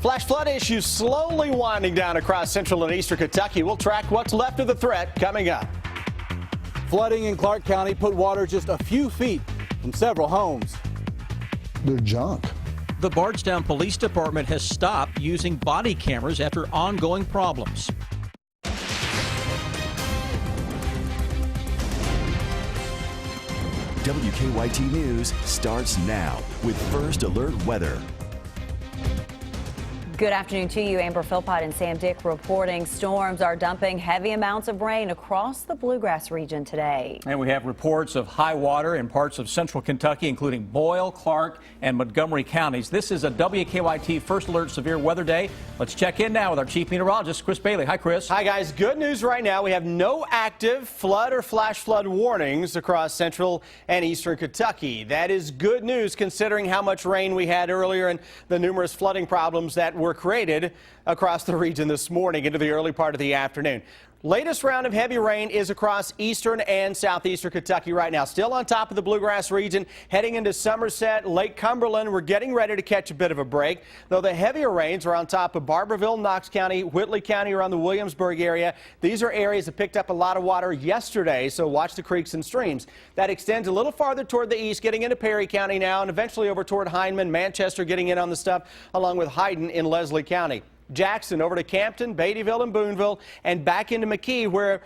Flash flood issues slowly winding down across central and eastern Kentucky. We'll track what's left of the threat coming up. Flooding in Clark County put water just a few feet from several homes. They're junk. The Bardstown Police Department has stopped using body cameras after ongoing problems. WKYT News starts now with First Alert Weather. Good afternoon to you. Amber Philpott and Sam Dick reporting storms are dumping heavy amounts of rain across the Bluegrass region today. And we have reports of high water in parts of central Kentucky, including Boyle, Clark, and Montgomery counties. This is a WKYT First Alert Severe Weather Day. Let's check in now with our chief meteorologist, Chris Bailey. Hi, Chris. Hi, guys. Good news right now. We have no active flood or flash flood warnings across central and eastern Kentucky. That is good news considering how much rain we had earlier and the numerous flooding problems that were created across the region this morning into the early part of the afternoon. Latest round of heavy rain is across eastern and southeastern Kentucky right now. Still on top of the Bluegrass region, heading into Somerset, Lake Cumberland. We're getting ready to catch a bit of a break, though the heavier rains are on top of Barberville, Knox County, Whitley County, around the Williamsburg area. These are areas that picked up a lot of water yesterday, so watch the creeks and streams. That extends a little farther toward the east, getting into Perry County now, and eventually over toward Hindman, Manchester getting in on the stuff, along with Hyden in Leslie County. Jackson over to Campton, Beattyville, and Boonville, and back into McKee, where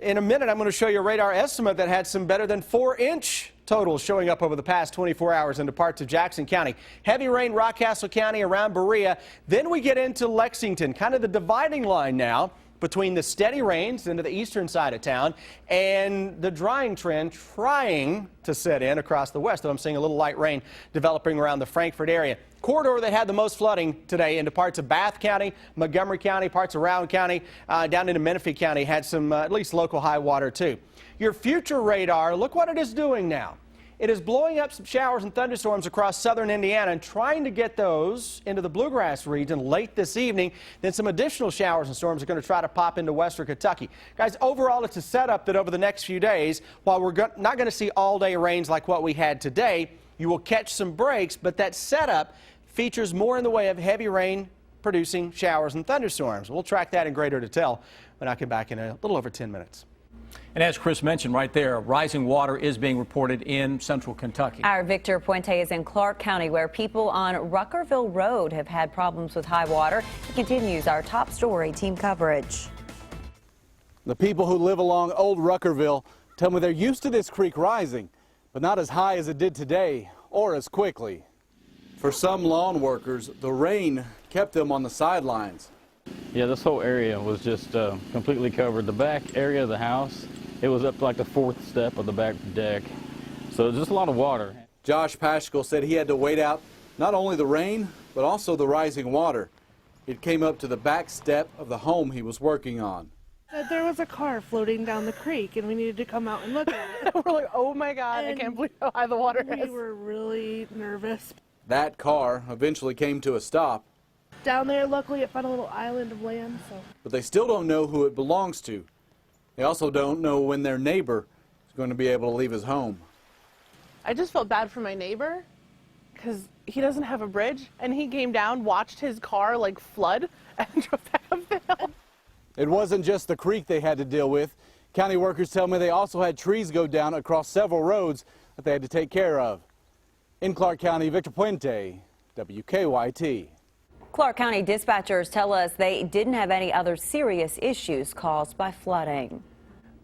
in a minute I'm going to show you a radar estimate that had some better than 4-inch totals showing up over the past 24 hours into parts of Jackson County. Heavy rain, Rockcastle County, around Berea. Then we get into Lexington, kind of the dividing line now between the steady rains into the eastern side of town and the drying trend trying to set in across the west. I'm seeing a little light rain developing around the Frankfort area. Corridor that had the most flooding today into parts of Bath County, Montgomery County, parts of Rowan County, down into Menifee County had some at least local high water too. Your future radar, look what it is doing now. It is blowing up some showers and thunderstorms across southern Indiana and trying to get those into the Bluegrass region late this evening. Then some additional showers and storms are going to try to pop into western Kentucky. Guys, overall, it's a setup that over the next few days, while we're not going to see all-day rains like what we had today, you will catch some breaks, but that setup features more in the way of heavy rain producing showers and thunderstorms. We'll track that in greater detail when I come back in a little over 10 minutes. And as Chris mentioned right there, rising water is being reported in central Kentucky. Our Victor Puente is in Clark County, where people on Ruckerville Road have had problems with high water. He continues our top story team coverage. The people who live along Old Ruckerville tell me they're used to this creek rising, but not as high as it did today or as quickly. For some lawn workers, the rain kept them on the sidelines. Yeah, this whole area was just completely covered. The back area of the house, it was up to like the 4th step of the back deck. So it was just a lot of water. Josh Paschal said he had to wait out not only the rain, but also the rising water. It came up to the back step of the home he was working on. There was a car floating down the creek, and we needed to come out and look at it. We're like, oh my God, I can't believe how high the water is. We were really nervous. That car eventually came to a stop. Down there, luckily, it found a little island of land. But they still don't know who it belongs to. They also don't know when their neighbor is going to be able to leave his home. I just felt bad for my neighbor because he doesn't have a bridge, and he came down, watched his car like flood, and drove back up the hill. It wasn't just the creek they had to deal with. County workers tell me they also had trees go down across several roads that they had to take care of. In Clark County, Victor Puente, WKYT. Clark County dispatchers tell us they didn't have any other serious issues caused by flooding.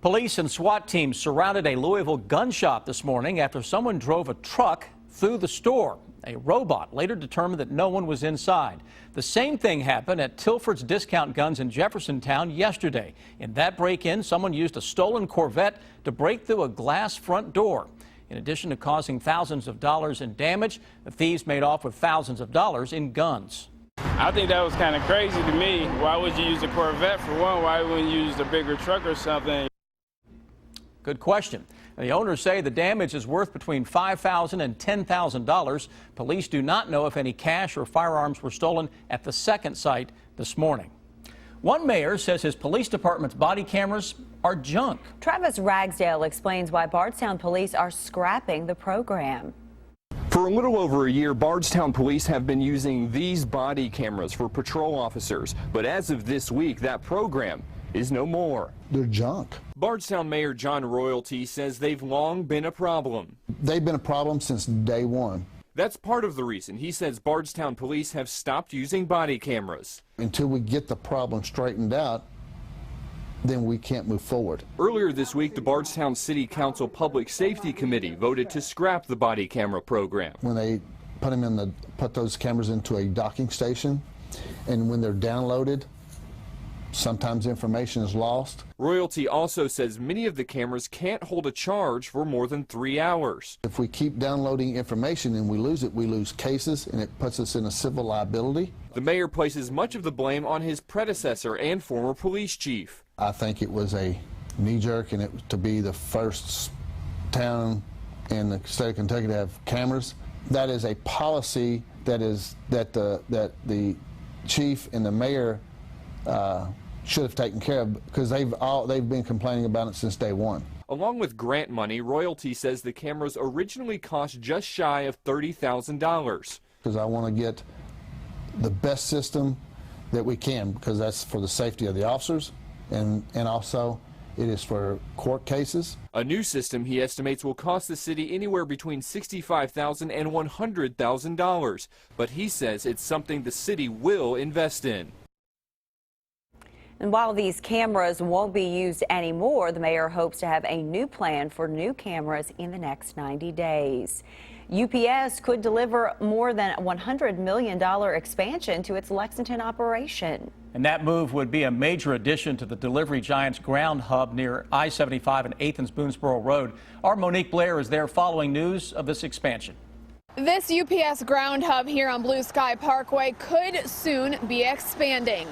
Police and SWAT teams surrounded a Louisville gun shop this morning after someone drove a truck through the store. A robot later determined that no one was inside. The same thing happened at Tilford's Discount Guns in Jeffersontown yesterday. In that break-in, someone used a stolen Corvette to break through a glass front door. In addition to causing thousands of dollars in damage, the thieves made off with thousands of dollars in guns. I think that was kind of crazy to me. Why would you use a Corvette for one? Why wouldn't you use a bigger truck or something? Good question. The owners say the damage is worth between $5,000 and $10,000. Police do not know if any cash or firearms were stolen at the second site this morning. One mayor says his police department's body cameras are junk. Travis Ragsdale explains why Bardstown police are scrapping the program. For a little over a year, Bardstown police have been using these body cameras for patrol officers. But as of this week, that program is no more. They're junk. Bardstown Mayor John Royalty says they've long been a problem. They've been a problem since day one. That's part of the reason he says Bardstown police have stopped using body cameras. Until we get the problem straightened out, then we can't move forward. Earlier this week, the Bardstown City Council Public Safety Committee voted to scrap the body camera program. When they put those cameras into a docking station, and when they're downloaded, sometimes information is lost. Royalty also says many of the cameras can't hold a charge for more than 3 hours. If we keep downloading information and we lose it, we lose cases, and it puts us in a civil liability. The mayor places much of the blame on his predecessor and former police chief. I think it was a knee-jerk, and it was to be the first town in the state of Kentucky to have cameras. That is a policy that the chief and the mayor should have taken care of, because they've been complaining about it since day one. Along with grant money, Royalty says the cameras originally cost just shy of $30,000. Because I want to get the best system that we can, because that's for the safety of the officers, and also it is for court cases. A new system he estimates will cost the city anywhere between $65,000 and $100,000, but he says it's something the city will invest in. And while these cameras won't be used anymore, the mayor hopes to have a new plan for new cameras in the next 90 days. UPS could deliver more than a $100 million expansion to its Lexington operation. And that move would be a major addition to the delivery giant's ground hub near I-75 and 8th and Boonesboro Road. Our Monique Blair is there following news of this expansion. This UPS ground hub here on Blue Sky Parkway could soon be expanding.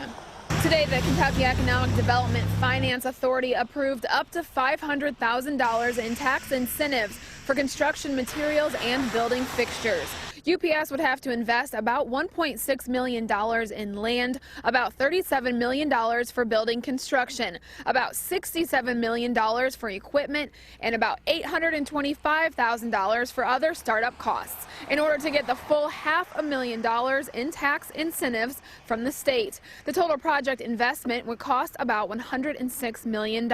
Today, the Kentucky Economic Development Finance Authority approved up to $500,000 in tax incentives for construction materials and building fixtures. UPS would have to invest about $1.6 million in land, about $37 million for building construction, about $67 million for equipment, and about $825,000 for other startup costs in order to get the full $500,000 in tax incentives from the state. The total project investment would cost about $106 million.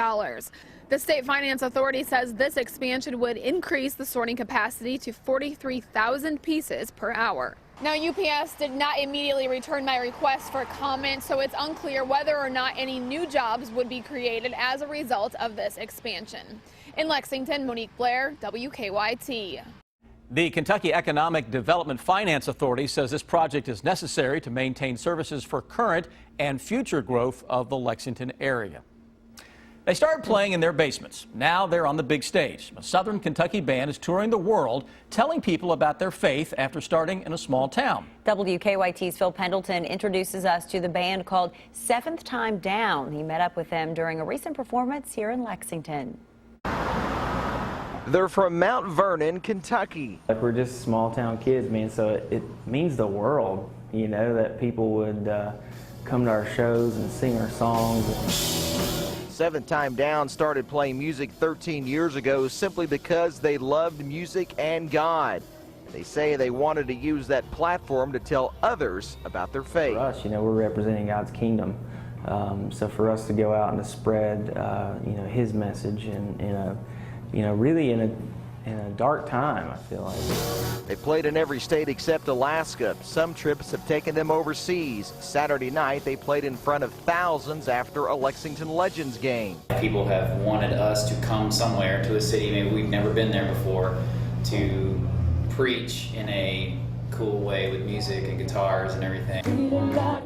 The State Finance Authority says this expansion would increase the sorting capacity to 43,000 pieces per hour. Now, UPS did not immediately return my request for comment, so it's unclear whether or not any new jobs would be created as a result of this expansion. In Lexington, Monique Blair, WKYT. The Kentucky Economic Development Finance Authority says this project is necessary to maintain services for current and future growth of the Lexington area. They started playing in their basements. Now they're on the big stage. A Southern Kentucky band is touring the world, telling people about their faith after starting in a small town. WKYT's Phil Pendleton introduces us to the band called Seventh Time Down. He met up with them during a recent performance here in Lexington. They're from Mount Vernon, Kentucky. We're just small town kids, man, so it means the world, you know, that people would come to our shows and sing our songs. Seventh Time Down started playing music 13 years ago simply because they loved music and God. They say they wanted to use that platform to tell others about their faith. For us, you know, we're representing God's kingdom. So for us to go out and to spread, you know, His message really in a dark time, I feel like. They played in every state except Alaska. Some trips have taken them overseas. Saturday night, they played in front of thousands after a Lexington Legends game. People have wanted us to come somewhere to a city, maybe we've never been there before, to preach in a cool way with music and guitars and everything.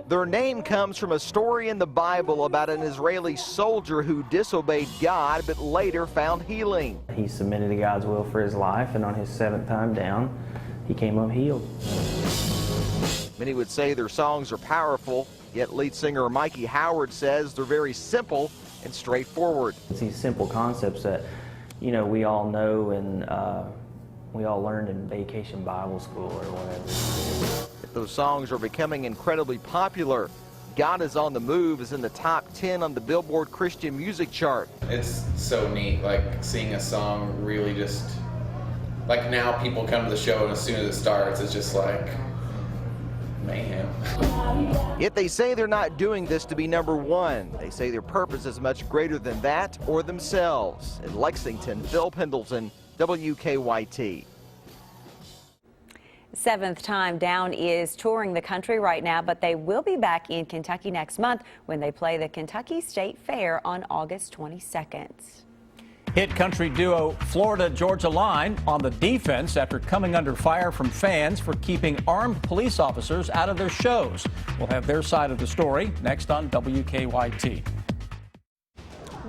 Their name comes from a story in the Bible about an Israeli soldier who disobeyed God but later found healing. He submitted to God's will for his life, and on his seventh time down, he came up healed. Many would say their songs are powerful, yet lead singer Mikey Howard says they're very simple and straightforward. It's these simple concepts that, you know, we all know and we all learned in vacation Bible school or whatever. If those songs are becoming incredibly popular, God is on the Move is in the top 10 on the Billboard Christian music chart. It's so neat, like seeing a song really just like now people come to the show and as soon as it starts, it's just like mayhem. Yet they say they're not doing this to be number one. They say their purpose is much greater than that or themselves. In Lexington, Phil Pendleton, WKYT. Seventh Time Down is touring the country right now, but they will be back in Kentucky next month when they play the Kentucky State Fair on August 22nd. Hit country duo Florida Georgia Line on the defense after coming under fire from fans for keeping armed police officers out of their shows. We'll have their side of the story next on WKYT.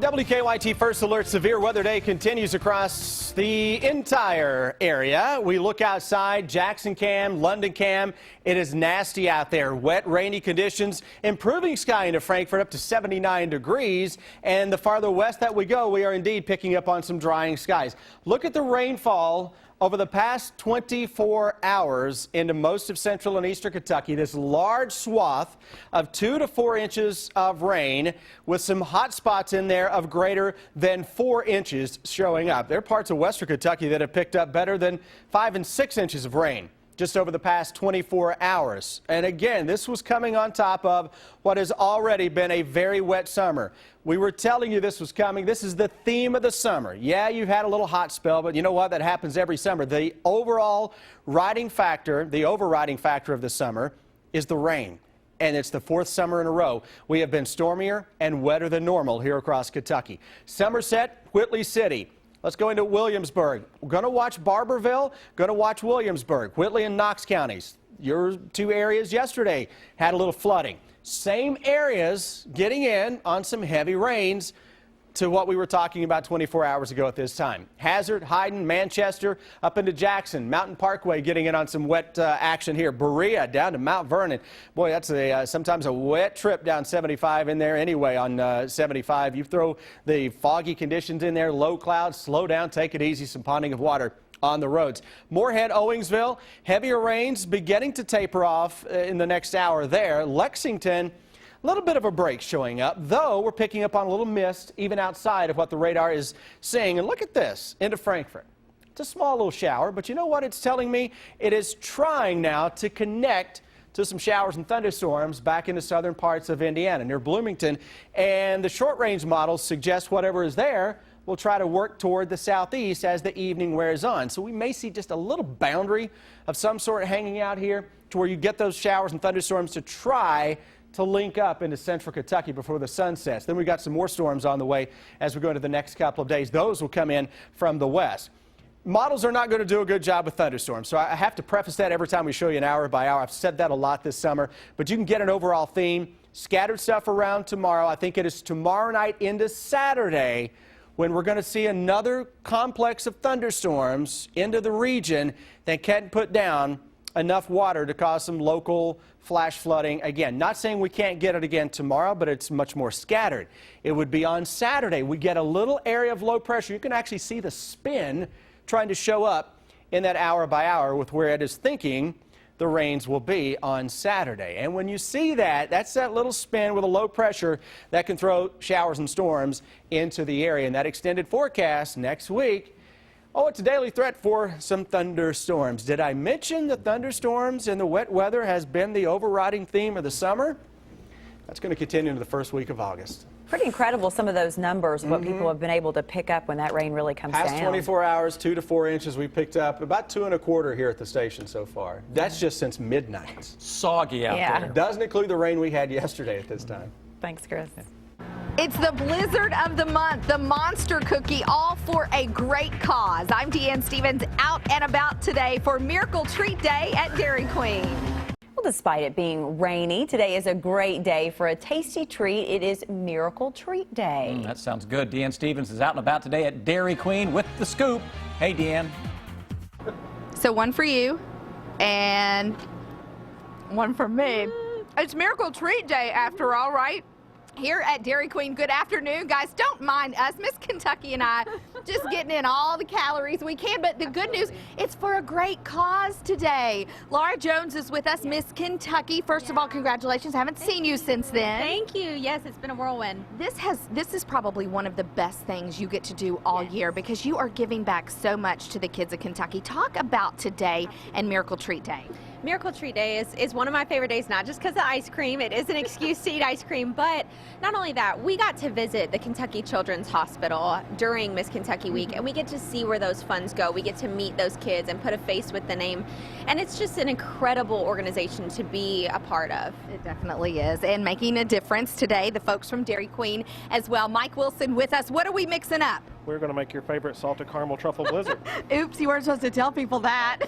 WKYT First Alert Severe Weather Day continues across the entire area. We look outside, Jackson Cam, London Cam. It is nasty out there. Wet, rainy conditions, improving sky into Frankfort up to 79 degrees. And the farther west that we go, we are indeed picking up on some drying skies. Look at the rainfall over the past 24 hours into most of central and eastern Kentucky. This large swath of 2 to 4 inches of rain with some hot spots in there of greater than 4 inches showing up. There are parts of western Kentucky that have picked up better than 5 and 6 inches of rain just over the past 24 hours. And again, this was coming on top of what has already been a very wet summer. We were telling you this was coming. This is the theme of the summer. Yeah, you've had a little hot spell, but you know what? That happens every summer. The overriding factor of the summer is the rain. And it's the 4th summer in a row we have been stormier and wetter than normal here across Kentucky. Somerset, Whitley City. Let's go into Williamsburg. We're going to watch Barberville, going to watch Williamsburg, Whitley and Knox counties. Your two areas yesterday had a little flooding. Same areas getting in on some heavy rains to what we were talking about 24 hours ago at this time. Hazard, Hyden, Manchester, up into Jackson, Mountain Parkway getting in on some wet action here. Berea down to Mount Vernon. Boy, that's sometimes a wet trip down 75 in there anyway on 75. You throw the foggy conditions in there, low clouds, slow down, take it easy, some ponding of water on the roads. Moorhead, Owingsville, heavier rains beginning to taper off in the next hour there. Lexington, a little bit of a break showing up, though we're picking up on a little mist even outside of what the radar is saying. And look at this, into Frankfort. It's a small little shower, but you know what it's telling me? It is trying now to connect to some showers and thunderstorms back into southern parts of Indiana, near Bloomington. And the short-range models suggest whatever is there will try to work toward the southeast as the evening wears on. So we may see just a little boundary of some sort hanging out here to where you get those showers and thunderstorms to try to link up into central Kentucky before the sun sets. Then we've got some more storms on the way as we go into the next couple of days. Those will come in from the west. Models are not going to do a good job with thunderstorms, so I have to preface that every time we show you an hour by hour. I've said that a lot this summer, but you can get an overall theme. Scattered stuff around tomorrow. I think it is tomorrow night into Saturday when we're going to see another complex of thunderstorms into the region that can put down enough water to cause some local flash flooding. Again, not saying we can't get it again tomorrow, but it's much more scattered. It would be on Saturday. We get a little area of low pressure. You can actually see the spin trying to show up in that hour by hour with where it is thinking the rains will be on Saturday. And when you see that, that's that little spin with a low pressure that can throw showers and storms into the area. And that extended forecast next week, oh, it's a daily threat for some thunderstorms. Did I mention the thunderstorms and the wet weather has been the overriding theme of the summer? That's going to continue into the first week of August. Pretty incredible, some of those numbers, what people have been able to pick up when that rain really comes down. Past 24 hours, 2 to 4 inches. We picked up about 2 1/4 here at the station so far. That's just since midnight. Soggy out there. Doesn't include the rain we had yesterday at this time. Thanks, Chris. It's the blizzard of the month, the Monster Cookie, all for a great cause. I'm Deanne Stevens, out and about today for Miracle Treat Day at Dairy Queen. Well, despite it being rainy, today is a great day for a tasty treat. It is Miracle Treat Day. That sounds good. Deanne Stevens is out and about today at Dairy Queen with the scoop. Hey, Deanne. So one for you and one for me. It's Miracle Treat Day after all, right? Here at Dairy Queen. Good afternoon, guys. Don't mind us. Miss Kentucky and I Just getting in all the calories we can. But the good news, it's for a great cause today. Laura Jones is with us, Miss Kentucky. First of all, congratulations. I haven't seen you since then. Thank you. Yes, it's been a whirlwind. This is probably one of the best things you get to do all year because you are giving back so much to the kids of Kentucky. Talk about today and Miracle Treat Day. Miracle Treat Day is one of my favorite days, not just because of ice cream. It is an excuse to eat ice cream, but not only that, we got to visit the Kentucky Children's Hospital during Miss Kentucky Week, and we get to see where those funds go. We get to meet those kids and put a face with the name, and it's just an incredible organization to be a part of. It definitely is, and making a difference today, the folks from Dairy Queen as well. Mike Wilson with us. What are we mixing up? We're going to make your favorite salted caramel truffle blizzard. Oops, you weren't supposed to tell people that.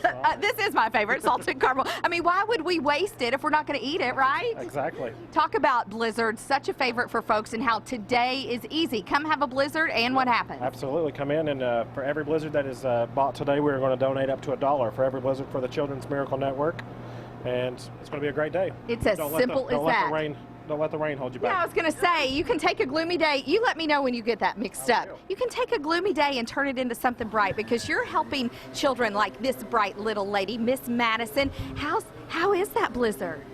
This is my favorite, salted caramel. I mean, why would we waste it if we're not going to eat it, right? Exactly. Talk about blizzards, such a favorite for folks, and how today is easy. Come have a blizzard, and what happens? Absolutely. Come in, and for every blizzard that is bought today, we're going to donate up to $1 for every blizzard for the Children's Miracle Network, and it's going to be a great day. It's as simple as that. Don't let the rain hold you back. Yeah, I was going to say, you can take a gloomy day. You let me know when you get that mixed up. You can take a gloomy day and turn it into something bright because you're helping children like this bright little lady, Miss Madison. How is that blizzard?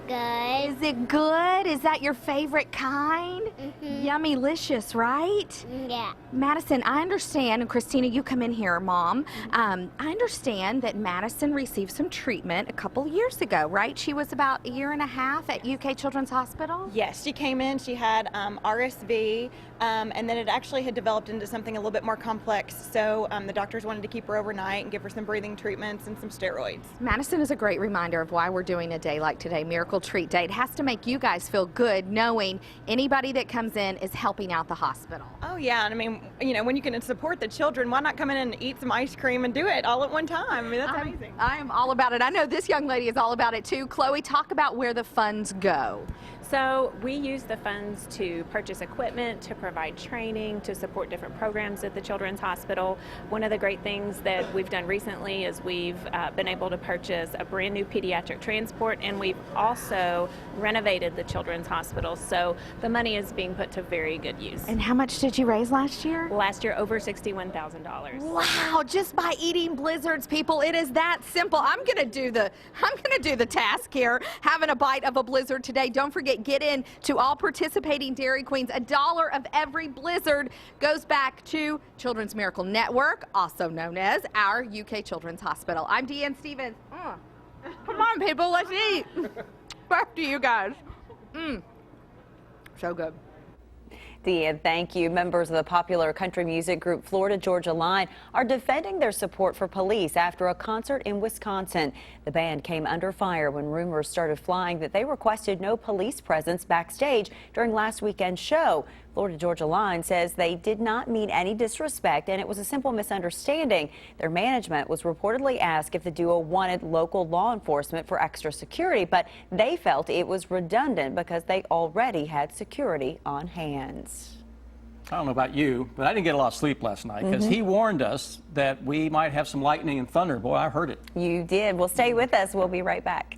Good. Is it good? Is that your favorite kind? Mm-hmm. Yummy-licious, right? Yeah. Madison, I understand, and Christina, you come in here, Mom. I understand that Madison received some treatment a couple years ago, right? She was about a year and a half at UK Children's Hospital? Yes, she came in, she had RSV, and then it actually had developed into something a little bit more complex, so the doctors wanted to keep her overnight and give her some breathing treatments and some steroids. Madison is a great reminder of why we're doing a day like today, Miracle Treat Day. It has to make you guys feel good knowing anybody that comes in is helping out the hospital. Oh yeah, and I mean, you know, when you can support the children, why not come in and eat some ice cream and do it all at one time? I mean, that's amazing. I am all about it. I know this young lady is all about it too. Chloe, talk about where the funds go. So we use the funds to purchase equipment, to provide training, to support different programs at the Children's Hospital. One of the great things that we've done recently is we've been able to purchase a brand new pediatric transport, and we've also renovated the Children's Hospital. So the money is being put to very good use. And how much did you raise last year? Last year, over $61,000. Wow, just by eating blizzards, people, it is that simple. I'm gonna do the task here, having a bite of a blizzard today. Don't forget, get in to all participating Dairy Queens. $1 of every blizzard goes back to Children's Miracle Network, also known as our UK Children's Hospital. I'm Deanne Stevens. Come on, people, let's eat. Back to you guys. So good. Deanne, thank you. Members of the popular country music group Florida Georgia Line are defending their support for police after a concert in Wisconsin. The band came under fire when rumors started flying that they requested no police presence backstage during last weekend's show. Florida Georgia Line says they did not mean any disrespect and it was a simple misunderstanding. Their management was reportedly asked if the duo wanted local law enforcement for extra security, but they felt it was redundant because they already had security on hand. I don't know about you, but I didn't get a lot of sleep last night because he warned us that we might have some lightning and thunder. Boy, I heard it. You did. Well, stay with us. We'll be right back.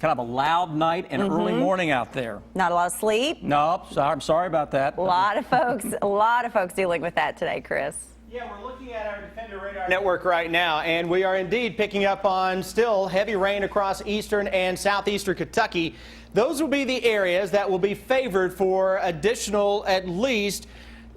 Kind of a loud night and early morning out there. Not a lot of sleep? No, I'm sorry about that. A lot of folks dealing with that today, Chris. Yeah, we're looking at our Defender Radar Network right now, and we are indeed picking up on still heavy rain across eastern and southeastern Kentucky. Those will be the areas that will be favored for additional, at least,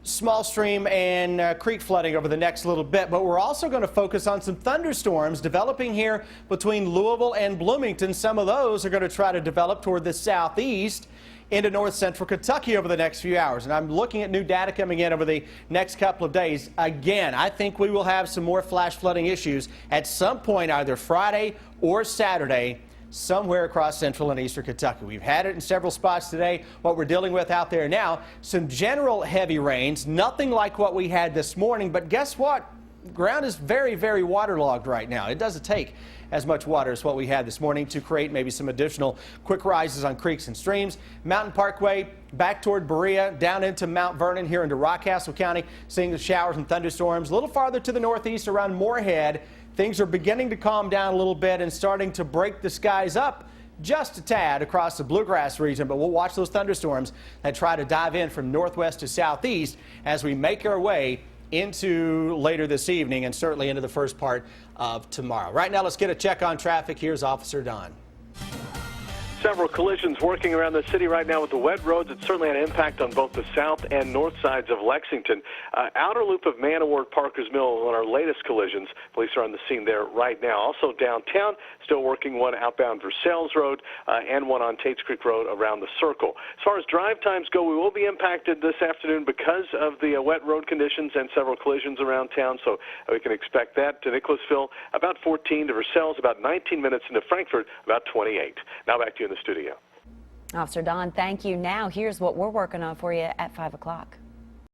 small stream and creek flooding over the next little bit. But we're also going to focus on some thunderstorms developing here between Louisville and Bloomington. Some of those are going to try to develop toward the southeast into north central Kentucky over the next few hours. And I'm looking at new data coming in over the next couple of days. Again, I think we will have some more flash flooding issues at some point, either Friday or Saturday, somewhere across central and eastern Kentucky. We've had it in several spots today. What we're dealing with out there now, some general heavy rains, nothing like what we had this morning, but guess what? Ground is very, very waterlogged right now. It doesn't take as much water as what we had this morning to create maybe some additional quick rises on creeks and streams. Mountain Parkway back toward Berea, down into Mount Vernon here into Rockcastle County, seeing the showers and thunderstorms. A little farther to the northeast around Moorhead, things are beginning to calm down a little bit and starting to break the skies up just a tad across the Bluegrass region, but we'll watch those thunderstorms that try to dive in from northwest to southeast as we make our way into later this evening and certainly into the first part of tomorrow. Right now, let's get a check on traffic. Here's Officer Don. Several collisions working around the city right now with the wet roads. It certainly had an impact on both the south and north sides of Lexington. Outer loop of Manaward, Parkers Mill on our latest collisions. Police are on the scene there right now. Also downtown, still working one outbound Versailles Road and one on Tates Creek Road around the circle. As far as drive times go, we will be impacted this afternoon because of the wet road conditions and several collisions around town, so we can expect that. To Nicholasville, about 14, to Versailles, about 19 minutes, into Frankfort, about 28. Now back to you in the studio. Officer Don, thank you. Now here's what we're working on for you at 5 o'clock.